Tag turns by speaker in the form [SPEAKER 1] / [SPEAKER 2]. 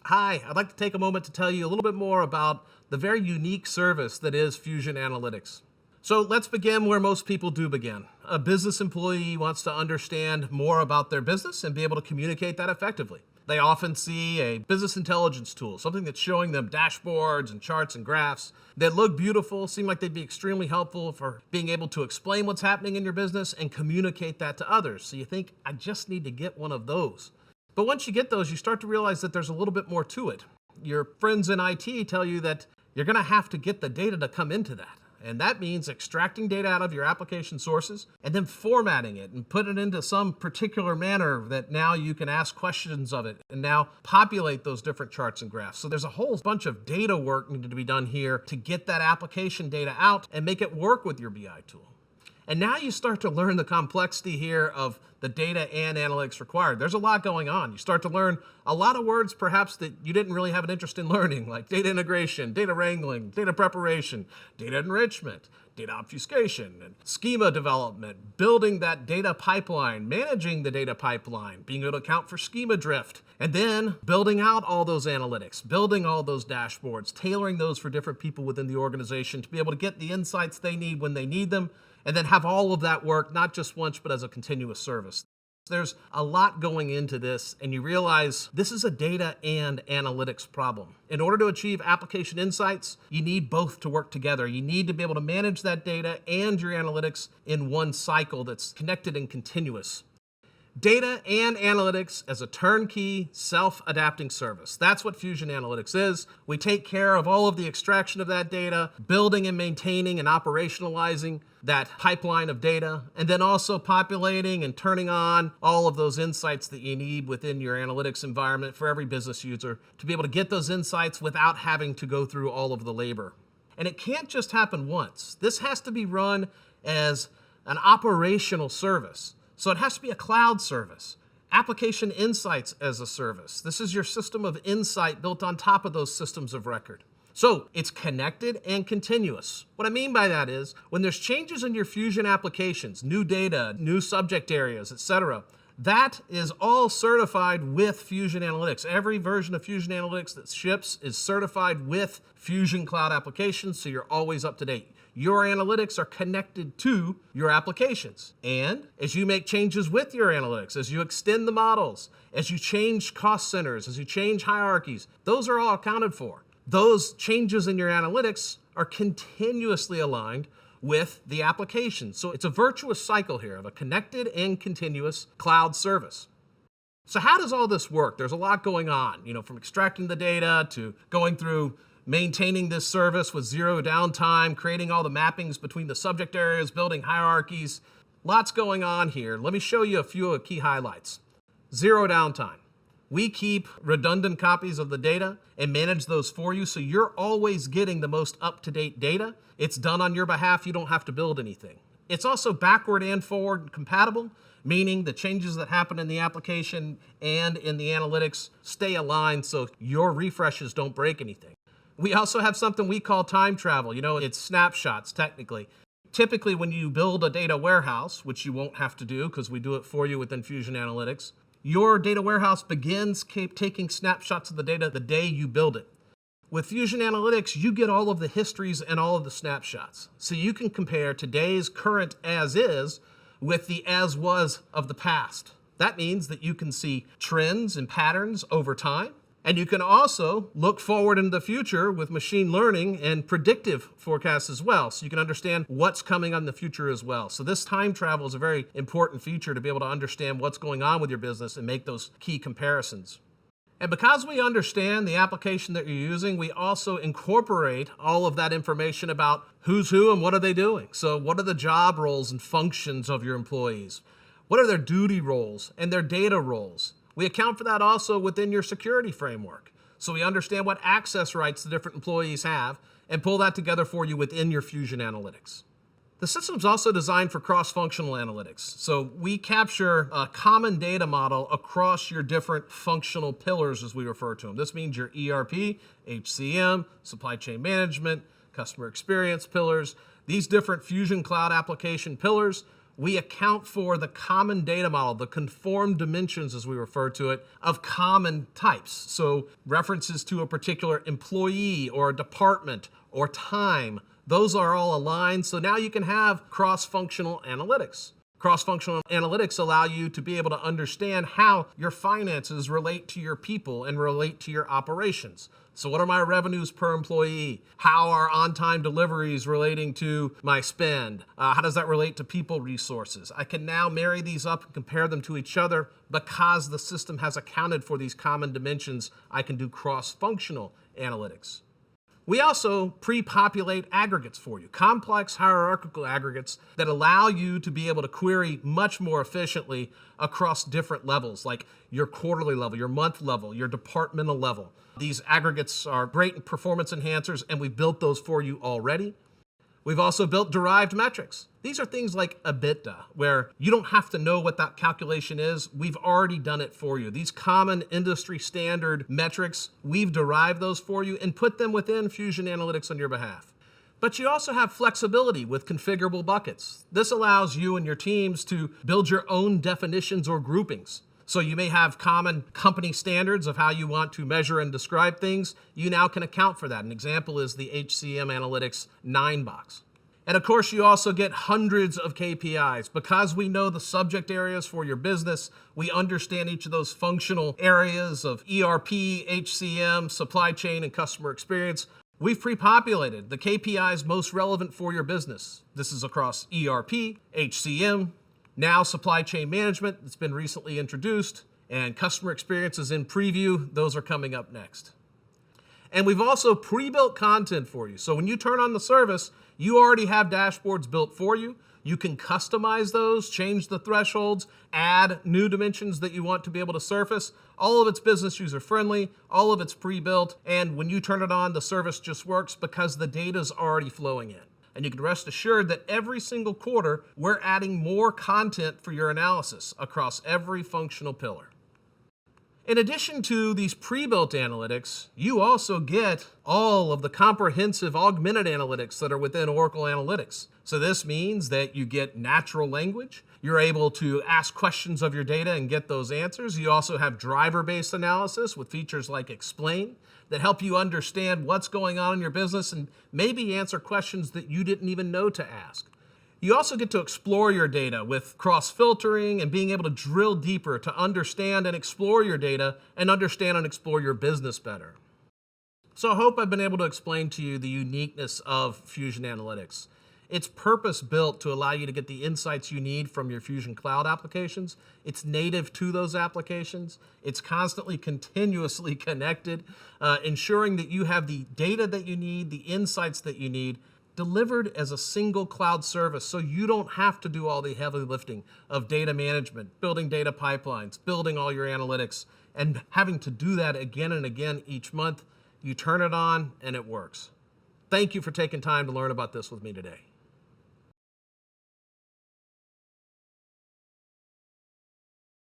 [SPEAKER 1] Hi, I'd like to take a moment to tell you a little bit more about the very unique service that is Fusion Analytics. So let's begin where most people do begin. A business employee wants to understand more about their business and be able to communicate that effectively. They often see a business intelligence tool, something that's showing them dashboards and charts and graphs that look beautiful, seem like they'd be extremely helpful for being able to explain what's happening in your business and communicate that to others. So you think, I just need to get one of those. But once you get those, you start to realize that there's a little bit more to it. Your friends in IT tell you that you're going to have to get the data to come into that. And that means extracting data out of your application sources and then formatting it and put it into some particular manner that now you can ask questions of it and now populate those different charts and graphs. So there's a whole bunch of data work needed to be done here to get that application data out and make it work with your BI tool. And now you start to learn the complexity here of the data and analytics required. There's a lot going on. You start to learn a lot of words perhaps that you didn't really have an interest in learning, like data integration, data wrangling, data preparation, data enrichment, data obfuscation, and schema development, building that data pipeline, managing the data pipeline, being able to account for schema drift, and then building out all those analytics, building all those dashboards, tailoring those for different people within the organization to be able to get the insights they need when they need them, and then have all of that work, not just once, but as a continuous service. There's a lot going into this, and you realize this is a data and analytics problem. In order to achieve application insights, you need both to work together. You need to be able to manage that data and your analytics in one cycle that's connected and continuous. Data and analytics as a turnkey, self-adapting service. That's what Fusion Analytics is. We take care of all of the extraction of that data, building and maintaining and operationalizing that pipeline of data, and then also populating and turning on all of those insights that you need within your analytics environment for every business user to be able to get those insights without having to go through all of the labor. And it can't just happen once. This has to be run as an operational service. So it has to be a cloud service. Application Insights as a service. This is your system of insight built on top of those systems of record. So it's connected and continuous. What I mean by that is when there's changes in your Fusion applications, new data, new subject areas, etc., that is all certified with Fusion Analytics. Every version of Fusion Analytics that ships is certified with Fusion Cloud Applications, so you're always up to date. Your analytics are connected to your applications. And as you make changes with your analytics, as you extend the models, as you change cost centers, as you change hierarchies, those are all accounted for. Those changes in your analytics are continuously aligned with the application. So it's a virtuous cycle here of a connected and continuous cloud service. So how does all this work? There's a lot going on, from extracting the data to going through maintaining this service with zero downtime, creating all the mappings between the subject areas, building hierarchies. Lots going on here. Let me show you a few of the key highlights. Zero downtime. We keep redundant copies of the data and manage those for you, so you're always getting the most up-to-date data. It's done on your behalf. You don't have to build anything. It's also backward and forward compatible, meaning the changes that happen in the application and in the analytics stay aligned so your refreshes don't break anything. We also have something we call time travel. It's snapshots, technically. Typically, when you build a data warehouse, which you won't have to do because we do it for you within Fusion Analytics, your data warehouse begins taking snapshots of the data the day you build it. With Fusion Analytics, you get all of the histories and all of the snapshots. So you can compare today's current as is with the as was of the past. That means that you can see trends and patterns over time. And you can also look forward into the future with machine learning and predictive forecasts as well. So you can understand what's coming on in the future as well. So this time travel is a very important feature to be able to understand what's going on with your business and make those key comparisons. And because we understand the application that you're using, we also incorporate all of that information about who's who and what are they doing. So what are the job roles and functions of your employees? What are their duty roles and their data roles? We account for that also within your security framework. So we understand what access rights the different employees have and pull that together for you within your Fusion Analytics. The system's also designed for cross-functional analytics. So we capture a common data model across your different functional pillars, as we refer to them. This means your ERP, HCM, supply chain management, customer experience pillars. These different Fusion Cloud application pillars we account for the common data model, the conformed dimensions as we refer to it, of common types. So references to a particular employee or a department or time, those are all aligned. So now you can have cross-functional analytics. Cross-functional analytics allow you to be able to understand how your finances relate to your people and relate to your operations. So what are my revenues per employee? How are on-time deliveries relating to my spend? How does that relate to people resources? I can now marry these up and compare them to each other because the system has accounted for these common dimensions. I can do cross-functional analytics. We also pre-populate aggregates for you, complex hierarchical aggregates that allow you to be able to query much more efficiently across different levels, like your quarterly level, your month level, your departmental level. These aggregates are great performance enhancers, and we've built those for you already. We've also built derived metrics. These are things like EBITDA, where you don't have to know what that calculation is. We've already done it for you. These common industry standard metrics, we've derived those for you and put them within Fusion Analytics on your behalf. But you also have flexibility with configurable buckets. This allows you and your teams to build your own definitions or groupings. So you may have common company standards of how you want to measure and describe things. You now can account for that. An example is the HCM Analytics 9 box. And of course, you also get hundreds of KPIs. Because we know the subject areas for your business, we understand each of those functional areas of ERP, HCM, supply chain, and customer experience. We've pre-populated the KPIs most relevant for your business. This is across ERP, HCM, now supply chain management that's been recently introduced, and customer experience is in preview. Those are coming up next. And we've also pre-built content for you. So when you turn on the service, you already have dashboards built for you. You can customize those, change the thresholds, add new dimensions that you want to be able to surface. All of it's business user friendly, all of it's pre-built, and when you turn it on, the service just works because the data's already flowing in. And you can rest assured that every single quarter, we're adding more content for your analysis across every functional pillar. In addition to these pre-built analytics, you also get all of the comprehensive augmented analytics that are within Oracle Analytics. So this means that you get natural language. You're able to ask questions of your data and get those answers. You also have driver-based analysis with features like Explain that help you understand what's going on in your business and maybe answer questions that you didn't even know to ask. You also get to explore your data with cross-filtering and being able to drill deeper to understand and explore your data and understand and explore your business better. So I hope I've been able to explain to you the uniqueness of Fusion Analytics. It's purpose-built to allow you to get the insights you need from your Fusion Cloud applications. It's native to those applications. It's constantly, continuously connected, ensuring that you have the data that you need, the insights that you need, delivered as a single cloud service so you don't have to do all the heavy lifting of data management, building data pipelines, building all your analytics, and having to do that again and again each month. You turn it on and it works. Thank you for taking time to learn about this with me today.